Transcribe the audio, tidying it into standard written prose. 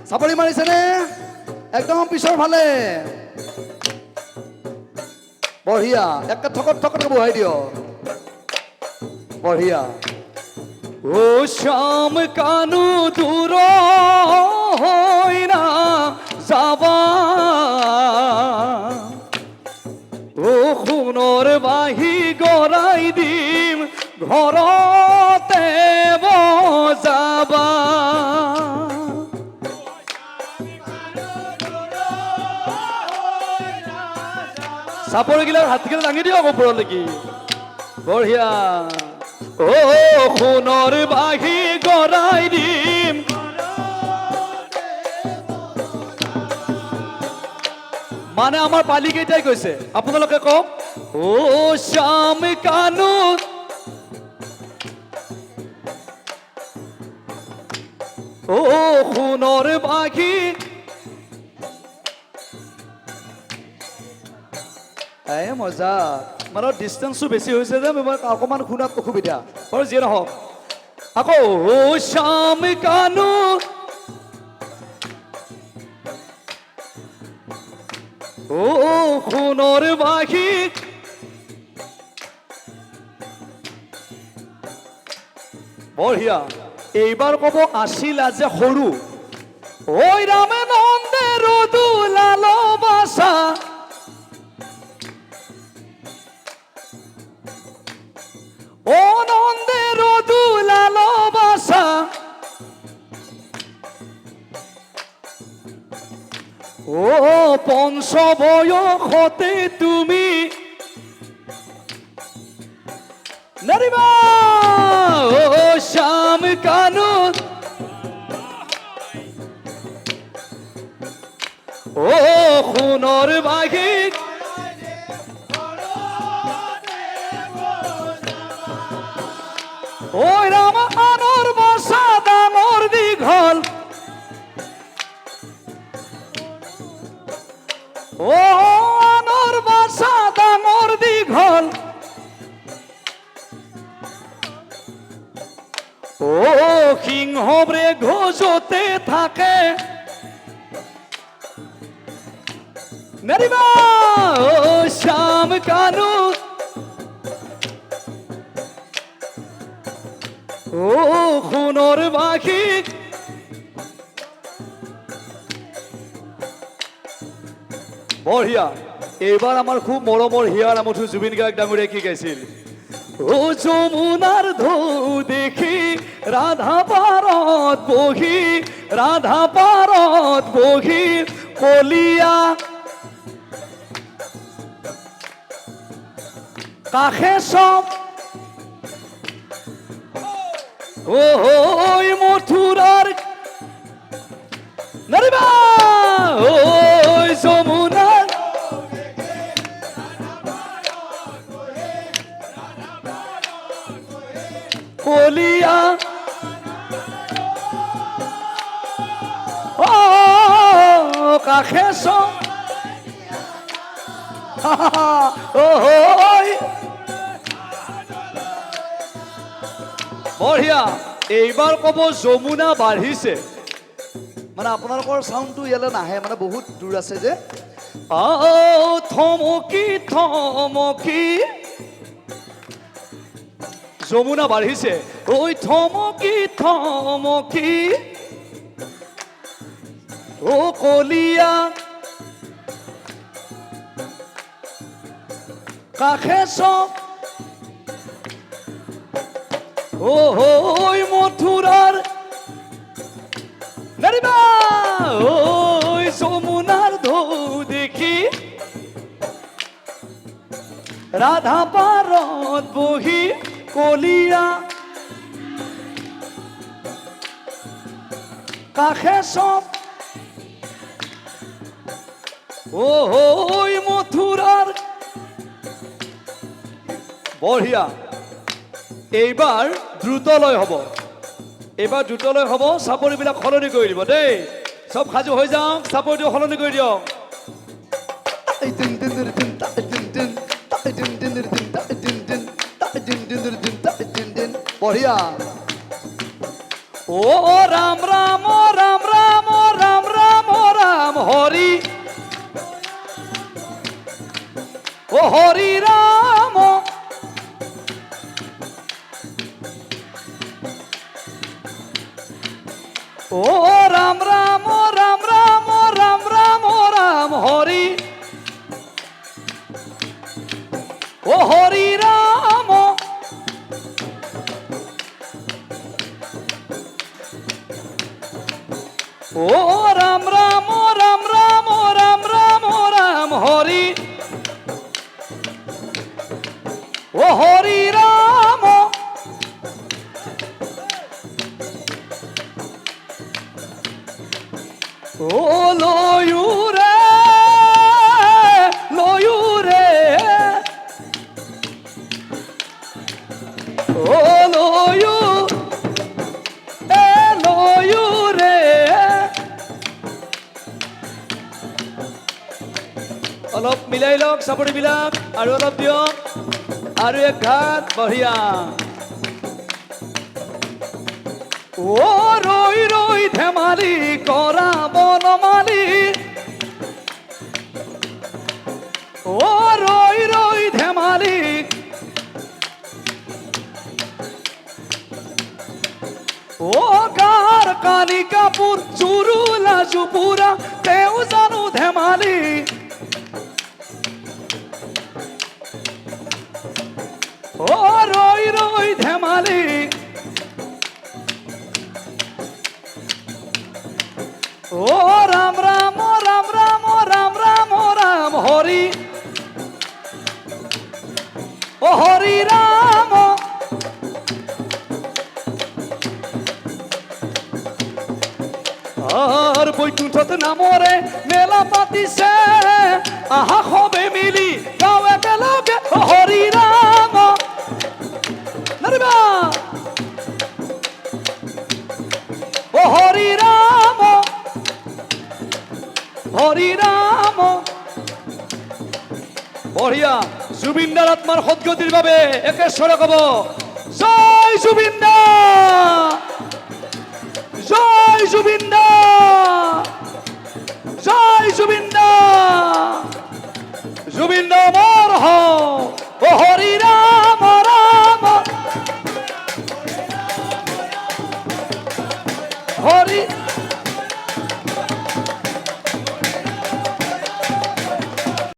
চাপৰি মাৰিছেনে? একদম পিছৰ ফালে বঢ়িয়া, একে থকত থকত বহাই দিয়, বঢ়িয়া। ও শ্যাম কানু দূর হই না যাবা, ও সোণৰ বাহি গৰাই দিম ঘৰতে বজাবা। চাপৰিগিলাৰ হাতগিলা দাঙি দিয়ক ওপৰলৈকে, বঢ়িয়া। ও সোণৰ বাহি গৰাই দিম, মানে আমাৰ পালিকেইটাই কৈছে, আপোনালোকে কওক। ও শ্যাম কানু ও সোণৰ বাহি, মজা। মানে ডিষ্টেঞ্চটো বেছি হৈছে যে অকণমান শুনাত অসুবিধা, বাৰু যিয়ে নহওক। আকৌ ও শ্যাম কানু ও সোণৰ বাহি, বঢ়িয়া। এইবাৰ ক'ব আছিলা যে সৰু। ঐ ৰামে নন্দে ৰুদুলাল বাসা, ও নন্দে ৰুদুলাল বাসা, ও পঞ্চ বয়সতে তুমি নারিবা, ও শ্যাম কানু ও সোণৰ বাহি, ঐ ৰাম আনৰ বাসা ডাঙৰ দীঘল, ও আনৰ বাসা ডাঙৰ দীঘল, ও সিংহ ব্ৰেঘ যতে থাকে নারিবা, ও শ্যাম কানু ও সোণৰ বাহি, বঢ়িয়া। এইবাৰ আমাৰ খুব মৰমৰ হিয়াৰ আমঠু জুবিন গাৰ্গ ডাঙৰীয়াই কি গাইছিল? ও যমুনাৰ ঢৌ দেখি ৰাধা পাৰত বহি, ৰাধা পাৰত বহি কলিয়া কাষে চব, ও মথুৰাৰ নাৰিবা, ও যমুনাৰ কলিয়া, ও কাষে চব, বঢ়িয়া। এইবাৰ ক'ব যমুনা বাঢ়িছে, মানে আপোনালোকৰ চাউণ্ডটো ইয়ালৈ নাহে, মানে বহুত দূৰ আছে যে। থমকি থমকি যমুনা বাঢ়িছে, ঐ থমকি থমকি, ও কলিয়া কাষে চব, ও মথুৰাৰ নাৰিবা, ও যমুনাৰ ঢৌ দেখি ৰাধা পাৰত বহি কলিয়া কাষে চব, ও মথুৰাৰ, বঢ়িয়া। এইবাৰ দ্ৰুতলয় হ'ব, এইবাৰ দ্ৰুতলয় হ'ব। চাপৰিবিলাক সলনি কৰি দিব দেই, চব সাজু হৈ যাওক, চাপৰিটো সলনি কৰি দিয়ক। বঢ়িয়া ও রাম রাম রাম রাম রাম রাম রাম হরি ও হরি রাম ও রাম রাম রাম রাম রাম রাম রাম হরি ও হরি রাম ও রাম রাম রাম রাম রাম রাম রাম হরি ও হরি রাম ও লয়ুরে লয়ুরে ও লয়ু এ লয়ুরে অলপ মিলাই লওক চাপৰিবিলাক আৰু অলপ দিয়ক আৰু এক ঘাট বঢ়িয়া ও ৰৈ ৰৈ ধেমালি কৰা বনমালি ও ৰৈ ৰৈ ধেমালি ও গাৰ কানি কাপোৰ চুৰুলা জুপুৰা তেওঁ জানো ধেমালি ও রই রই ধেমালি ও রাম রাম রাম রাম রাম রাম রাম হরি ও হরি রাম আর বৈকুণ্ঠত নামরে মেলা পাতিছে আহা সবে মিলি গাঁও একেলগে ও হৰি ৰাম নাৰিবা ও হৰি ৰাম হৰি ৰাম বঢ়িয়া জুবিন দাৰ আত্মাৰ সদ্গতিৰ বাবে একেশ্বৰে কব জয় জুবিন দা জয় জুবিন দা জয় জুবিন দা জুবিন দা অমৰ হওক ও হৰি